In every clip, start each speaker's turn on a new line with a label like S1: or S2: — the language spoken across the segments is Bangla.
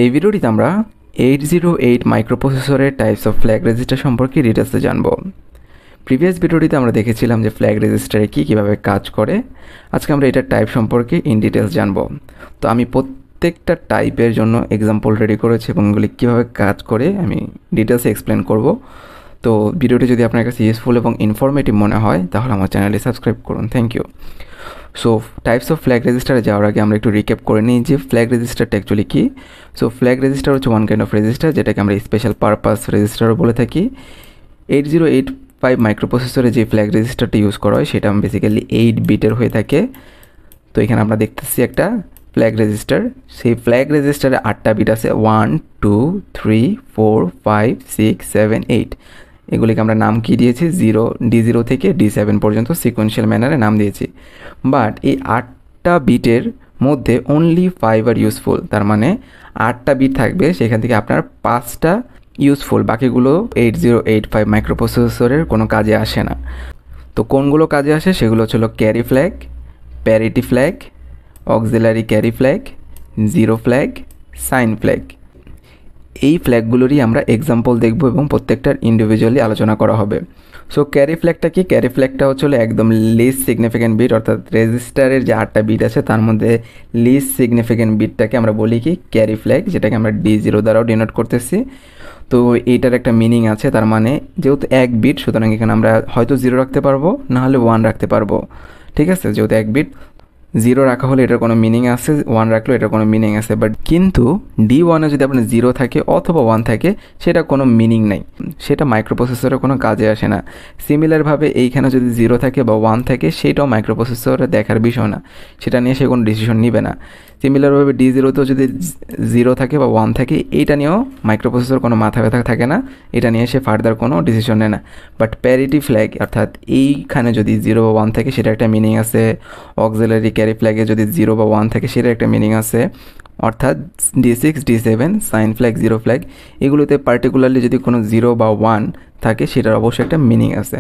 S1: এই ভিডিওটিতে আমরা 808 মাইক্রোপ্রসেসরের টাইপস অফ ফ্ল্যাগ রেজিস্টার সম্পর্কে ডিটেলসে জানব। প্রিভিয়াস ভিডিওটিতে আমরা দেখেছিলাম যে ফ্ল্যাগ রেজিস্টারে কীভাবে কাজ করে। আজকে আমরা এটার টাইপ সম্পর্কে ইন ডিটেলস জানব। তো আমি প্রত্যেকটা টাইপের জন্য এক্সাম্পল রেডি করেছি এবং এগুলি কীভাবে কাজ করে আমি ডিটেলসে এক্সপ্লেন করব। তো ভিডিওটি যদি আপনার কাছে ইউজফুল এবং ইনফরমেটিভ মনে হয় তাহলে আমার চ্যানেলটি সাবস্ক্রাইব করুন। Thank you. So types of flag রেজিস্টারে যাওয়ার আগে আমরা একটু রিক্যাপ করে নিই যে ফ্ল্যাগ রেজিস্টারটা অ্যাকচুয়ালি কী। সো ফ্ল্যাগ রেজিস্টার হচ্ছে ওয়ান কাইন্ড অফ রেজিস্টার যেটাকে আমরা স্পেশাল পারপাস রেজিস্টারও বলে থাকি। 8085 মাইক্রোপ্রসেসরে যে ফ্ল্যাগ রেজিস্টারটা ইউজ করা হয় সেটা বেসিক্যালি 8 বিটের হয়ে থাকে। তো এখানে আমরা দেখতেছি একটা ফ্ল্যাগ রেজিস্টার। সেই ফ্ল্যাগ রেজিস্টারে 8টা বিট আছে, 1 2 3 4 5 6 7 8। এগুলিকে আমরা নাম কি দিয়েছি, D0 থেকে D7 পর্যন্ত সিকোয়েন্সিয়াল ম্যানারে নাম দিয়েছি। বাট এই 8টা বিটের মধ্যে অনলি 5 আর ইউজফুল, তার মানে 8টা বিট থাকবে, সেখান থেকে আপনার 5টা ইউজফুল, বাকিগুলো 8085 মাইক্রোপ্রসেসরের কোনো কাজে আসে না। তো কোনগুলো কাজে আসে সেগুলো হচ্ছিল carry flag, parity flag, auxiliary carry flag, zero flag, sign flag. এই ফ্ল্যাগগুলোরই আমরা এক্সাম্পল দেখব এবং প্রত্যেকটার ইন্ডিভিজুয়ালি আলোচনা করা হবে। সো ক্যারি ফ্ল্যাগটা কি? ক্যারি ফ্ল্যাগটা হচ্ছিল একদম লিস্ট সিগনিফিক্যান্ট বিট, অর্থাৎ রেজিস্টারের যে 8টা বিট আছে তার মধ্যে লিস্ট সিগনিফিক্যান্ট বিটটাকে আমরা বলি কি ক্যারি ফ্ল্যাগ, যেটাকে আমরা D0 দ্বারাও ডিনোট করতেছি। তো এইটার একটা মিনিং আছে, তার মানে যেহেতু এক বিট সুতরাং এখানে আমরা হয়তো 0 রাখতে পারবো, না হলে 1 রাখতে পারবো। ঠিক আছে, যেহেতু এক বিট 0 রাখা হলে এটার কোনো মিনিং আছে, 1 রাখলেও এটার কোনো মিনিং আছে। বাট কিন্তু D1-এ যদি আপনার 0 থাকে অথবা 1 থাকে সেটা কোনো মিনিং নেই, সেটা মাইক্রোপ্রসেসরে কোনো কাজে আসে না। সিমিলারভাবে এইখানে যদি 0 থাকে বা 1 থাকে সেটাও মাইক্রোপ্রসেসরে দেখার বিষয় না, সেটা নিয়ে সে কোনো ডিসিশন নেবে না। সিমিলারভাবে D0-তেও যদি 0 থাকে বা 1 থাকে এইটা নিয়েও মাইক্রোপ্রসেসর কোনো মাথা ব্যথা থাকে না, এটা নিয়ে সে ফার্দার কোনো ডিসিশন নেয় না। বাট প্যারিটি ফ্ল্যাগ অর্থাৎ এইখানে যদি 0 বা 1 থাকে সেটা একটা মিনিং আছে, অক্সিলারি ক্যারি ফ্ল্যাগে যদি 0 বা 1 থাকে সেটার একটা মিনিং আছে, অর্থাৎ D6 D7 sign flag, zero flag, এগুলোতে পার্টিকুলারলি যদি কোনো 0 বা 1 থাকে সেটার অবশ্যই একটা মিনিং আছে।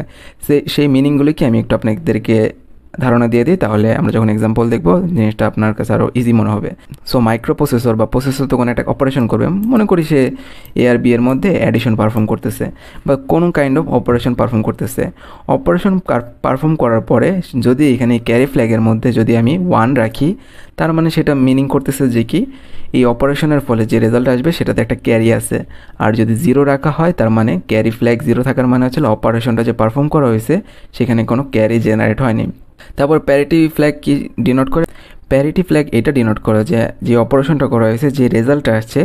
S1: সেই মিনিংগুলিকে আমি একটু আপনাদেরকে ধারণা দিয়ে দিই, তাহলে আমরা যখন এক্সাম্পল দেখব জিনিসটা আপনার কাছে আরও ইজি মনে হবে। সো মাইক্রোপ্রসেসর বা প্রসেসর তো কোনো একটা অপারেশন করবে, মনে করি সে এ আর বি এর মধ্যে অ্যাডিশন পারফর্ম করতেছে বা কোনো কাইন্ড অফ অপারেশন পারফর্ম করতেছে। অপারেশন পারফর্ম করার পরে যদি এখানে ক্যারি ফ্ল্যাগের মধ্যে যদি আমি 1 রাখি, তার মানে সেটা মিনিং করতেছে যে কি এই অপারেশনের ফলে যে রেজাল্ট আসবে সেটাতে একটা ক্যারি আছে। আর যদি 0 রাখা হয় তার মানে ক্যারি ফ্ল্যাগ 0 থাকার মানে হচ্ছে অপারেশনটা যে পারফর্ম করা হয়েছে সেখানে কোনো ক্যারি জেনারেট হয়নি। তারপর প্যারিটি ফ্ল্যাগ কি ডিনোট করে? প্যারিটি ফ্ল্যাগ এটা ডিনোট করে যে অপারেশনটা করা হয়েছে, যে রেজাল্টটা আসছে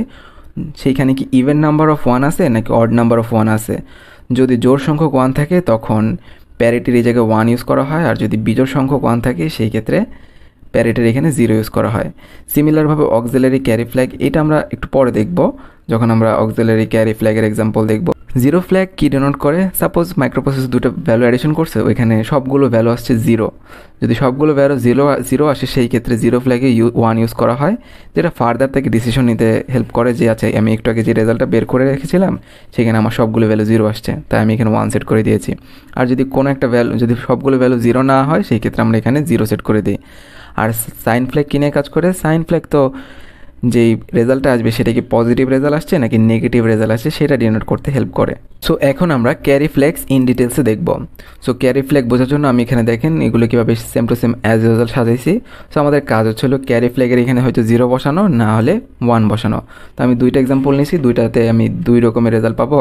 S1: সেইখানে কি ইভেন নাম্বার অফ 1 আছে নাকি অড নাম্বার অফ 1 আছে। যদি জোড় সংখ্যক 1 থাকে তখন প্যারিটির এই জায়গায় 1 ইউজ করা হয়, আর যদি বিজোড় সংখ্যক 1 থাকে সেই ক্ষেত্রে প্যারিটির এখানে 0 ইউজ করা হয়। সিমিলারভাবে অক্সিলারি ক্যারি ফ্ল্যাগ, এটা আমরা একটু পরে দেখব যখন আমরা অক্সিলারি ক্যারি ফ্ল্যাগের এক্সাম্পল দেখব। জিরো ফ্ল্যাগ কি ডিনোট করে? সাপোজ মাইক্রোপ্রসেসর দুটো ভ্যালু অ্যাডিশন করছে, ওইখানে সবগুলো ভ্যালু আসছে 0। যদি সবগুলো ভ্যালু 0 আসে সেই ক্ষেত্রে জিরো ফ্ল্যাগে 1 ইউজ করা হয়, যেটা ফার্দার থেকে ডিসিশন নিতে হেল্প করে যে আচ্ছা আমি একটু আগে যে রেজাল্টটা বের করে রেখেছিলাম সেখানে আমার সবগুলো ভ্যালু 0 আসছে, তাই আমি এখানে 1 সেট করে দিয়েছি। আর যদি কোনো একটা ভ্যালু যদি সবগুলো ভ্যালু 0 না হয় সেই ক্ষেত্রে আমরা এখানে 0 সেট করে দিই। আর সাইন ফ্ল্যাগ কী নিয়ে কাজ করে? সাইন ফ্ল্যাগ তো যেই রেজাল্টটা আসবে সেটা কি পজিটিভ রেজাল্ট আসছে নাকি নেগেটিভ রেজাল্ট আসছে সেটা ডিনোট করতে হেল্প করে। সো এখন আমরা ক্যারি ফ্ল্যাগস ইন ডিটেলসে দেখব। সো ক্যারি ফ্ল্যাগ বোঝার জন্য আমি এখানে দেখেন এগুলো কীভাবে same to same as usual সাজাইছি। সো আমাদের কাজ হচ্ছিল ক্যারি ফ্ল্যাগের এখানে হয়তো 0 বসানো, না হলে 1 বসানো। তো আমি দুইটা এক্সাম্পল নিয়েছি, দুইটাতে আমি 2 রকমের রেজাল্ট পাবো।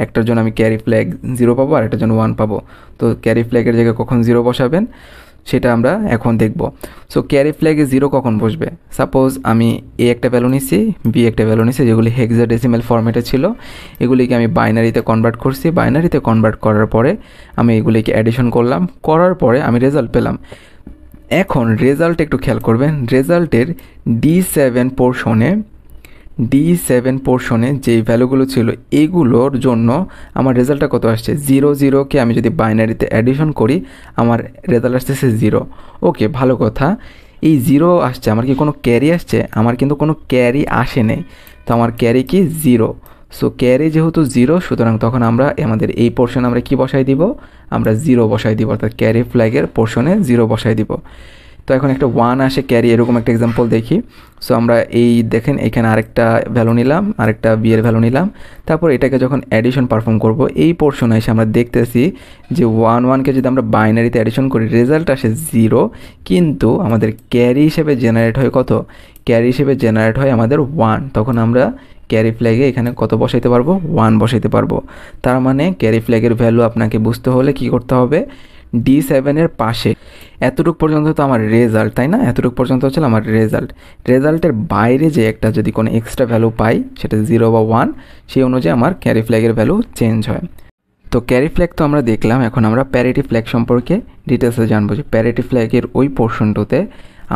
S1: একটার জন্য আমি ক্যারি ফ্ল্যাগ 0 পাবো আর একটার জন্য 1 পাবো। তো ক্যারি ফ্ল্যাগের জায়গায় কখন 0 বসাবেন সেটা আমরা এখন দেখব। সো ক্যারি ফ্ল্যাগে 0 কখন বসবে? সাপোজ আমি এ একটা ভ্যালু নিচ্ছি, বি একটা ভ্যালু নিচ্ছি, যেগুলি হেক্সাডেসিমাল ফরম্যাটে ছিল, এগুলিকে আমি বাইনারিতে কনভার্ট করছি। বাইনারিতে কনভার্ট করার পরে আমি এগুলিকে অ্যাডিশন করলাম, করার পরে আমি রেজাল্ট পেলাম। এখন রেজাল্ট একটু খেয়াল করবেন, রেজাল্টের D7 পোর্শনে যেই ভ্যালুগুলো ছিল এগুলোর জন্য আমার রেজাল্টটা কত আসছে? 0কে আমি যদি বাইনারিতে অ্যাডিশন করি আমার রেজাল্ট আসতেছে 0। ওকে, ভালো কথা। এই 0 আসছে, আমার কি কোনো ক্যারি আসছে? আমার কিন্তু কোনো ক্যারি আসে নেই, তো আমার ক্যারি কি 0। সো ক্যারি যেহেতু 0 সুতরাং তখন আমরা আমাদের এই পোর্শনে আমরা কি বসাই দিব? আমরা 0 বসাই দিব, অর্থাৎ ক্যারি ফ্ল্যাগের পোর্শনে 0 বসাই দিব। তো এখন একটা 1 আসে ক্যারি, এরকম একটা এক্সাম্পল দেখি। সো আমরা এই দেখেন এখানে আরেকটা ভ্যালু নিলাম, আরেকটা বি এর ভ্যালু নিলাম, তারপর এটাকে যখন অ্যাডিশন পারফর্ম করব, এই পোর্শনে এসে আমরা দেখতেছি যে 1 কে যদি আমরা বাইনারিতে অ্যাডিশন করি রেজাল্ট আসে 0, কিন্তু আমাদের ক্যারি হিসেবে জেনারেট হয় কত? ক্যারি হিসেবে জেনারেট হয় আমাদের 1। তখন আমরা ক্যারি ফ্ল্যাগে এখানে কত বসাইতে পারবো? 1 বসাইতে পারবো। তার মানে ক্যারি ফ্ল্যাগের ভ্যালু আপনাকে বুঝতে হলে কি করতে হবে? D7 এর পাশে, এতটুকু পর্যন্ত তো আমার রেজাল্ট, তাই না? এতটুকু পর্যন্ত হচ্ছে আমার রেজাল্টের বাইরে যে একটা যদি কোনো এক্সট্রা ভ্যালু পাই, সেটা 0 বা 1, সেই অনুযায়ী আমার ক্যারি ফ্ল্যাগের ভ্যালু চেঞ্জ হয়। তো ক্যারি ফ্ল্যাগ তো আমরা দেখলাম, এখন আমরা প্যারিটি ফ্ল্যাগ সম্পর্কে ডিটেলসে জানবো যে প্যারিটি ফ্ল্যাগের ওই পোর্শনটাতে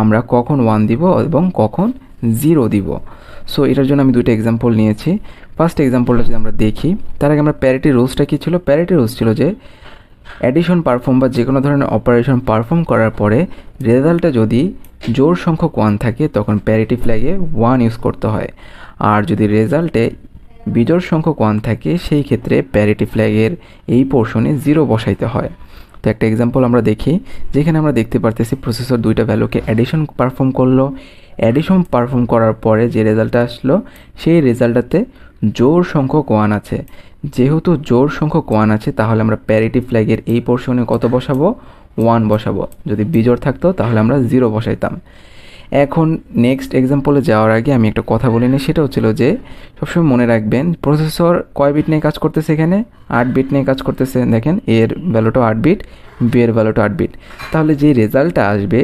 S1: আমরা কখন 1 দিব এবং কখন 0 দিব। সো এটার জন্য আমি দুটো এক্সাম্পল নিয়েছি। ফার্স্ট এক্সাম্পলটা যদি আমরা দেখি, তার আগে আমরা প্যারিটি রুলসটা কী ছিল? প্যারিটি রুলস ছিল যে অ্যাডিশন পারফর্ম বা যে কোনো ধরনের অপারেশন পারফর্ম করার পরে রেজাল্টে যদি জোড় সংখ্যক 1 থাকে তখন প্যারিটি ফ্ল্যাগে 1 ইউজ করতে হয়, আর যদি রেজাল্টে বিজোড় সংখ্যক 1 থাকে সেই ক্ষেত্রে প্যারিটি ফ্ল্যাগের এই পোর্শনে 0 বসাইতে হয়। তো একটা এক্সাম্পল আমরা দেখি, যেখানে আমরা দেখতে পারতেছি প্রসেসর দুইটা ভ্যালুকে অ্যাডিশন পারফর্ম করলো। অ্যাডিশন পারফর্ম করার পরে যে রেজাল্টটা আসলো সেই রেজাল্টটাতে জোড় সংখ্যক 1 আছে। যেহেতু জোড় সংখ্যক 1 আছে তাহলে আমরা প্যারিটি ফ্ল্যাগের এই পোর্শনে কত বসাবো? 1 বসাবো। যদি বিজোড় থাকতো তাহলে আমরা 0 বসাইতাম। এখন নেক্সট এক্সাম্পলে যাওয়ার আগে আমি একটা কথা বলে নিই, সেটা হচ্ছিল যে সবসময় মনে রাখবেন প্রসেসর কয় বিট নিয়ে কাজ করতেছে? এখানে 8 বিট নিয়ে কাজ করতেছে। দেখেন এর ভ্যালুটাও 8 বিট, বি এর ভ্যালুটাও 8 বিট। তাহলে যে রেজাল্টটা আসবে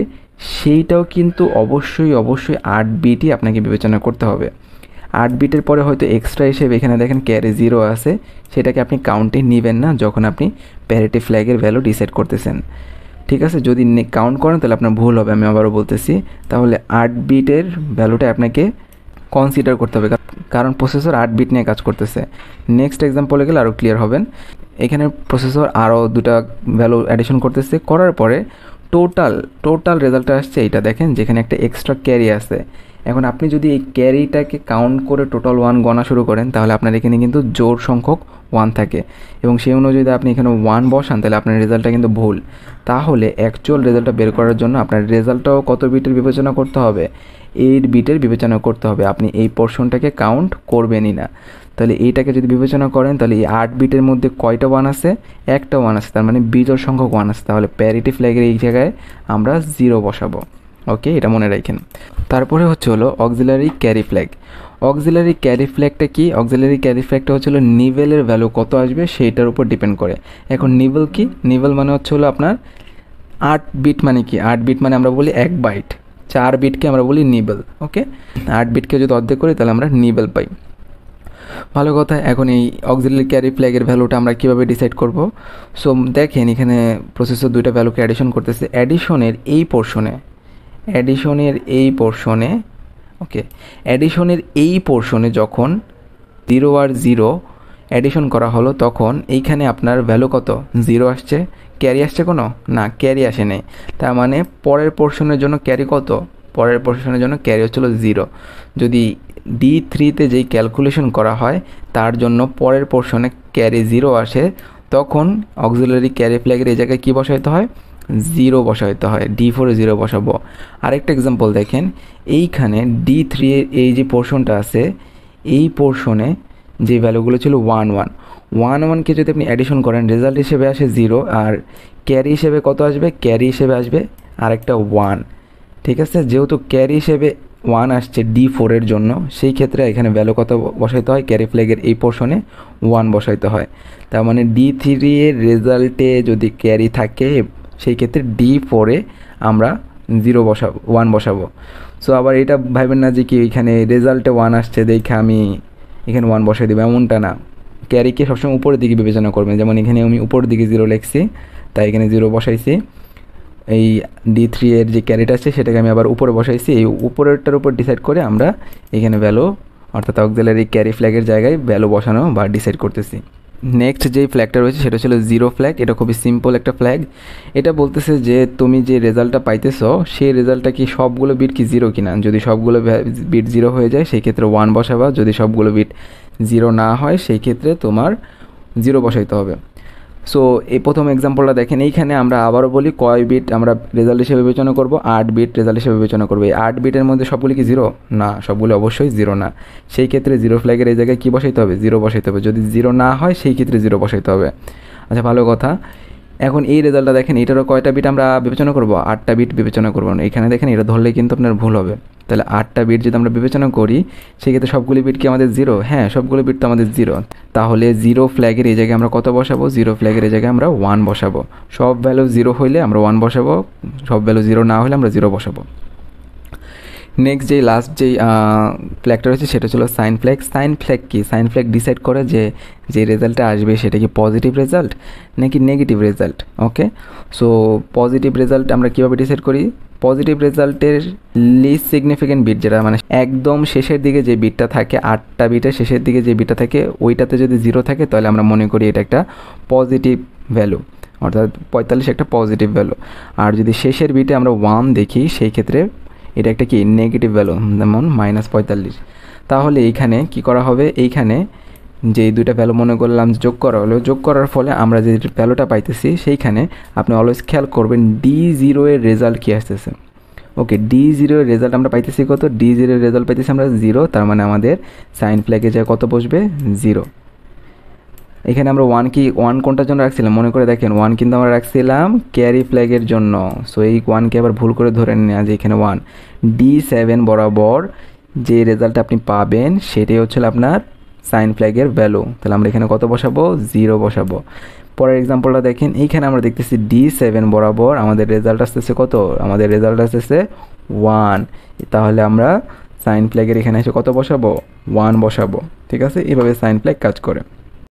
S1: সেইটাও কিন্তু অবশ্যই 8 বিটই আপনাকে বিবেচনা করতে হবে। 8 বিটের পরে হয়তো এক্সট্রা হিসেবে এখানে দেখেন ক্যারি 0 আছে, সেটাকে আপনি কাউন্টে নেবেন না যখন আপনি প্যারিটি ফ্ল্যাগের ভ্যালু ডিসাইড করতেছেন। ঠিক আছে, যদি কাউন্ট করেন তাহলে আপনার ভুল হবে, আমি আবারও বলতেছি। তাহলে 8 বিটের ভ্যালুটা আপনাকে কনসিডার করতে হবে, কারণ প্রসেসর 8 বিট নিয়ে কাজ করতেছে। নেক্সট এক্সাম্পলে গেলে আরও ক্লিয়ার হবেন। এখানে প্রসেসর আরও দুটা ভ্যালু অ্যাডিশন করতেছে, করার পরে টোটাল রেজাল্টটা আসছে এইটা দেখেন, যেখানে একটা এক্সট্রা ক্যারি আছে। এখন আপনি যদি এই ক্যারিটাকে কাউন্ট করে টোটাল 1 গণা শুরু করেন তাহলে আপনার এখানে কিন্তু জোড় সংখ্যক 1 থাকে, এবং সেই অনুযায়ী যদি আপনি এখানে 1 বসান তাহলে আপনার রেজাল্টটা কিন্তু ভুল। তাহলে অ্যাকচুয়াল রেজাল্টটা বের করার জন্য আপনার রেজাল্টটাও কত বিটের বিবেচনা করতে হবে? 8 বিটের বিবেচনা করতে হবে। আপনি এই পোর্শনটাকে কাউন্ট করবেনই না। তাহলে এইটাকে যদি বিবেচনা করেন তাহলে এই 8 বিটের মধ্যে কয়টা 1 আছে? একটা 1 আছে, তার মানে বিজোড় সংখ্যক 1 আছে। তাহলে প্যারিটি ফ্ল্যাগের এই জায়গায় আমরা 0 বসাবো। ওকে, এটা মনে রাখেন। তারপরে হলো auxiliary carry flag. Auxiliary carry ফ্ল্যাগটা কি? অক্সিলারি ক্যারি ফ্ল্যাগটা হলো নিভেলের ভ্যালু কত আসবে সেইটার উপর ডিপেন্ড করে। এখন নিভেল কি? নিভেল মানে হলো আপনার 8 বিট। মানে কি 8 বিট? মানে আমরা বলি 1 বাইট। 4 বিটকে আমরা বলি নিভেল। ওকে, 8 বিটকে যদি অর্ধেক করি তাহলে আমরা নিভেল পাই। ভালো কথা। এখন এই অক্সিলারি ক্যারি ফ্ল্যাগের ভ্যালুটা আমরা কীভাবে ডিসাইড করব? সো দেখেন এখানে প্রসেসর দুইটা ভ্যালুকে অ্যাডিশন করতেছে। অ্যাডিশনের এই পোর্শনে যখন 0 আর 0 অ্যাডিশন করা হলো তখন এইখানে আপনার ভ্যালু কত? 0 আসছে। ক্যারি আসছে কোনো? না, ক্যারি আসে নেই। তার মানে পরের পোর্শনের জন্য ক্যারি কত? পরের পোর্শনের জন্য ক্যারি হচ্ছিল 0। যদি D3-তে যেই ক্যালকুলেশন করা হয় তার জন্য পরের পোর্শনে ক্যারি 0 আসে, তখন অক্সিলারি ক্যারি ফ্ল্যাগের এই জায়গায় কী বসাইতে হয়? 0 বসাইতে হয়। D4-এ 0 বসাবো। আরেকটা এক্সাম্পল দেখেন, এইখানে D3-এর এই যে পোর্শনটা আছে, এই পোর্শনে যে ভ্যালুগুলো ছিল 1-1কে যদি আপনি অ্যাডিশন করেন রেজাল্ট হিসেবে আসে 0, আর ক্যারি হিসেবে কত আসবে? ক্যারি হিসেবে আসবে আরেকটা 1। ঠিক আছে, যেহেতু ক্যারি হিসেবে 1 আসছে D4-এর জন্য, সেই ক্ষেত্রে এখানে ভ্যালু কত বসাইতে হয়? ক্যারি ফ্ল্যাগের এই পোর্শনে 1 বসাইতে হয়। তার মানে D3-এর রেজাল্টে যদি ক্যারি থাকে সেই ক্ষেত্রে D4-এ আমরা 1 বসাবো। সো আবার এটা ভাববেন না যে কি এখানে রেজাল্টে 1 আসছে দেখে আমি এখানে 1 বসাই দেবো, এমনটা না। ক্যারিকে সবসময় উপরের দিকে বিবেচনা করবেন। যেমন এখানে আমি উপরের দিকে 0 লিখছি, তাই এখানে 0 বসাইছি। এই D3-এর যে ক্যারিটা আছে সেটাকে আমি আবার উপরে বসাইছি। এই উপরেরটার উপর ডিসাইড করে আমরা এখানে ভ্যালু, অর্থাৎ অক্সিলারি ক্যারি ফ্ল্যাগের জায়গায় ভ্যালু বসানো বা ডিসাইড করতেছি। নেক্সট যেই ফ্ল্যাগটা রয়েছে সেটা ছিল 0 ফ্ল্যাগ। এটা খুবই সিম্পল একটা ফ্ল্যাগ। এটা বলতেছে যে তুমি যে রেজাল্টটা পাইতেছো সেই রেজাল্টটা কি সবগুলো বিট কি 0 কিনা। যদি সবগুলো বিট 0 হয়ে যায় সেই ক্ষেত্রে 1 বসাবা। যদি সবগুলো বিট 0 না হয় সেই ক্ষেত্রে তোমার 0 বসাইতে হবে। সো এই প্রথম এক্সাম্পলটা দেখেন, এইখানে আমরা আবারও বলি কয় বিট আমরা রেজাল্ট হিসেবে বিবেচনা করব, 8 বিট রেজাল্ট হিসেবে বিবেচনা করবো। এই 8 বিটের মধ্যে সবগুলি কি জিরো? না, সবগুলো অবশ্যই জিরো না। সেই ক্ষেত্রে জিরো ফ্ল্যাগের এই জায়গায় কী বসাইতে হবে? জিরো বসাইতে হবে। যদি জিরো না হয় সেই ক্ষেত্রে জিরো বসাইতে হবে। আচ্ছা, ভালো কথা। এখন এই রেজাল্টটা দেখেন, এটারও কয়টা বিট আমরা বিবেচনা করব? 8টা বিট বিবেচনা করবো না। এখানে দেখেন এটা ধরলে কিন্তু আপনার ভুল হবে। তাহলে 8টা বিট যদি আমরা বিবেচনা করি, সেক্ষেত্রে সবগুলি বিট কি আমাদের জিরো? হ্যাঁ, সবগুলো বিট তো আমাদের জিরো। তাহলে জিরো ফ্ল্যাগের এই জায়গায় আমরা কত বসাবো? জিরো ফ্ল্যাগের এই জায়গায় আমরা 1 বসাবো। সব ভ্যালু জিরো হইলে আমরা 1 বসাবো, সব ভ্যালু জিরো না হলে আমরা জিরো বসাবো। নেক্সট যেই লাস্ট যেই ফ্ল্যাগটা রয়েছে সেটা ছিল সাইন ফ্ল্যাগ। সাইন ফ্ল্যাগ কি? সাইন ফ্ল্যাগ ডিসাইড করে যে রেজাল্টটা আসবে সেটা কি পজিটিভ রেজাল্ট নাকি নেগেটিভ রেজাল্ট। ওকে, সো পজিটিভ রেজাল্ট আমরা কীভাবে ডিসাইড করি? পজিটিভ রেজাল্টের লিস্ট সিগনিফিকেন্ট বিট, যেটা মানে একদম শেষের দিকে যে বিটটা থাকে, 8টা বিটের শেষের দিকে যে বিটটা থাকে, ওইটাতে যদি জিরো থাকে তাহলে আমরা মনে করি এটা একটা পজিটিভ ভ্যালু, অর্থাৎ 45 একটা পজিটিভ ভ্যালু। আর যদি শেষের বিটে আমরা 1 দেখি, সেই ক্ষেত্রে এটা একটা কি নেগেটিভ ভ্যালু, যেমন -45। তাহলে এইখানে কি করা হবে? এইখানে যে দুইটা ভ্যালু মনে করলাম যোগ করা হলো, যোগ করার ফলে আমরা যে ভ্যালুটা পাইতেছি সেইখানে আপনি অলওয়েজ খেয়াল করবেন D0 এর রেজাল্ট কী আসতেছে। ওকে, D0 এর রেজাল্ট আমরা পাইতেছি কত? D0 এর রেজাল্ট পাইতেছি আমরা 0, তার মানে আমাদের সাইন ফ্ল্যাগে যা কত বসবে? 0। এখানে আমরা 1 কোনটার জন্য রাখছিলাম মনে করে দেখেন, 1 কিন্তু আমরা রাখছিলাম ক্যারি ফ্ল্যাগের জন্য। সো এই 1কে আবার ভুল করে ধরে নেওয়া যে এখানে 1। D7 বরাবর যে রেজাল্টটা আপনি পাবেন সেটাই হচ্ছে আপনার সাইন ফ্ল্যাগের ভ্যালু। তাহলে আমরা এখানে কত বসাবো? 0 বসাবো। পরের এক্সাম্পলটা দেখেন, এইখানে আমরা দেখতেছি D7 বরাবর আমাদের রেজাল্ট আসতেছে কত? আমাদের রেজাল্ট আসতেছে 1। তাহলে আমরা সাইন ফ্ল্যাগের এখানে এসে কত বসাবো? 1 বসাবো। ঠিক আছে, এইভাবে সাইন ফ্ল্যাগ কাজ করে।